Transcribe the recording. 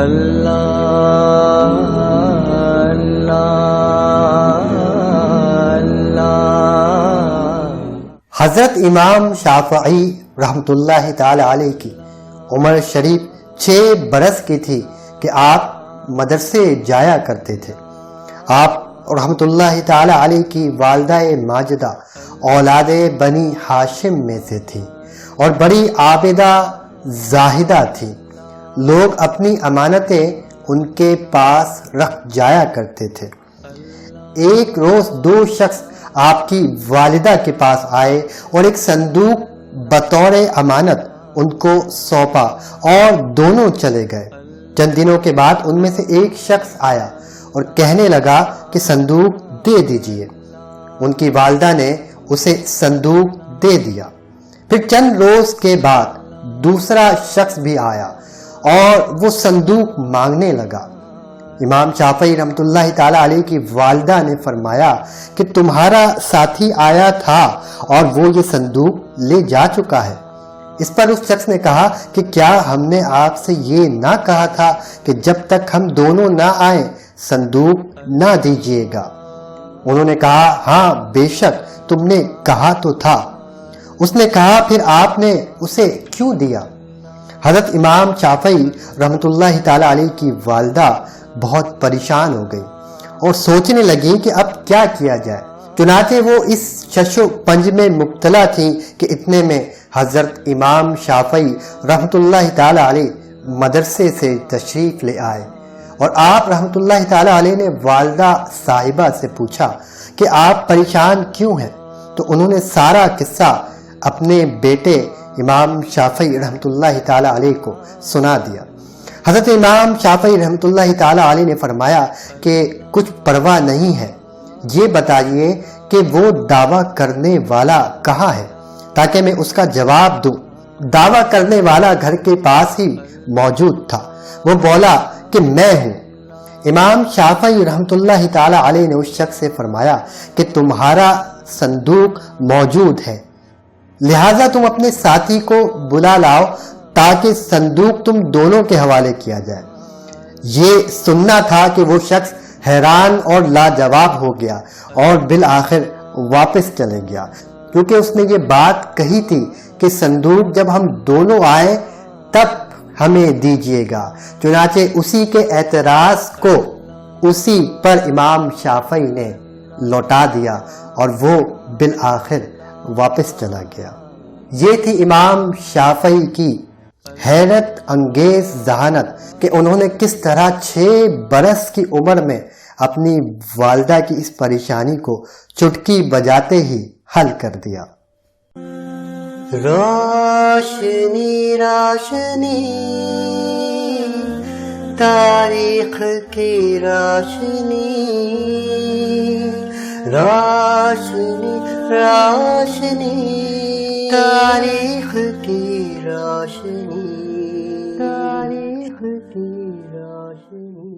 اللہ اللہ اللہ۔ حضرت امام شافعی رحمۃ اللہ تعالی علیہ کی عمر شریف 6 برس کی تھی کہ آپ مدرسے جایا کرتے تھے۔ آپ رحمۃ اللہ تعالی علیہ کی والدہ ماجدہ اولاد بنی ہاشم میں سے تھی اور بڑی عابدہ زاہدہ تھی۔ لوگ اپنی امانتیں ان کے پاس رکھ جایا کرتے تھے۔ ایک روز 2 شخص آپ کی والدہ کے پاس آئے اور ایک صندوق بطور امانت ان کو سونپا اور دونوں چلے گئے۔ چند دنوں کے بعد ان میں سے ایک شخص آیا اور کہنے لگا کہ صندوق دے دیجئے۔ ان کی والدہ نے اسے صندوق دے دیا۔ پھر چند روز کے بعد دوسرا شخص بھی آیا اور وہ صندوق مانگنے لگا۔ امام شافعی رحمۃ اللہ تعالی علیہ کی والدہ نے فرمایا کہ تمہارا ساتھی آیا تھا اور وہ یہ صندوق لے جا چکا ہے۔ اس پر اس شخص نے کہا کہ کیا ہم نے آپ سے یہ نہ کہا تھا کہ جب تک ہم دونوں نہ آئیں صندوق نہ دیجیے گا؟ انہوں نے کہا ہاں بے شک تم نے کہا تو تھا۔ اس نے کہا پھر آپ نے اسے کیوں دیا؟ حضرت امام شافعی رحمۃ اللہ تعالی علیہ کی والدہ بہت پریشان ہو گئی اور سوچنے لگی کہ اب کیا کیا جائے۔ چنانچہ وہ اس شش و پنج میں مبتلا تھیں کہ اتنے میں حضرت امام شافعی رحمۃ اللہ تعالی علیہ مدرسے سے تشریف لے آئے اور آپ رحمۃ اللہ تعالی علیہ نے والدہ صاحبہ سے پوچھا کہ آپ پریشان کیوں ہیں؟ تو انہوں نے سارا قصہ اپنے بیٹے امام شافعی رحمۃ اللہ تعالی علیہ کو سنا دیا۔ حضرت امام شافعی رحمۃ اللہ تعالی علیہ نے فرمایا کہ کچھ پرواہ نہیں ہے، یہ بتائیے کہ وہ دعویٰ کرنے والا کہاں ہے تاکہ میں اس کا جواب دوں۔ دعویٰ کرنے والا گھر کے پاس ہی موجود تھا۔ وہ بولا کہ میں ہوں۔ امام شافعی رحمۃ اللہ تعالی علیہ نے اس شخص سے فرمایا کہ تمہارا صندوق موجود ہے، لہٰذا تم اپنے ساتھی کو بلا لاؤ تاکہ صندوق تم دونوں کے حوالے کیا جائے۔ یہ سننا تھا کہ وہ شخص حیران اور لاجواب ہو گیا اور بالآخر واپس چلے گیا، کیونکہ اس نے یہ بات کہی تھی کہ صندوق جب ہم دونوں آئے تب ہمیں دیجیے گا۔ چنانچہ اسی کے اعتراض کو اسی پر امام شافعی نے لوٹا دیا اور وہ بالآخر واپس چلا گیا۔ یہ تھی امام شافعی کی حیرت انگیز ذہانت کہ انہوں نے کس طرح 6 برس کی عمر میں اپنی والدہ کی اس پریشانی کو چٹکی بجاتے ہی حل کر دیا۔ روشنی روشنی تاریخ کی روشنی، روشنی روشنی تاریخ کی روشنی، تاریخ کی روشنی۔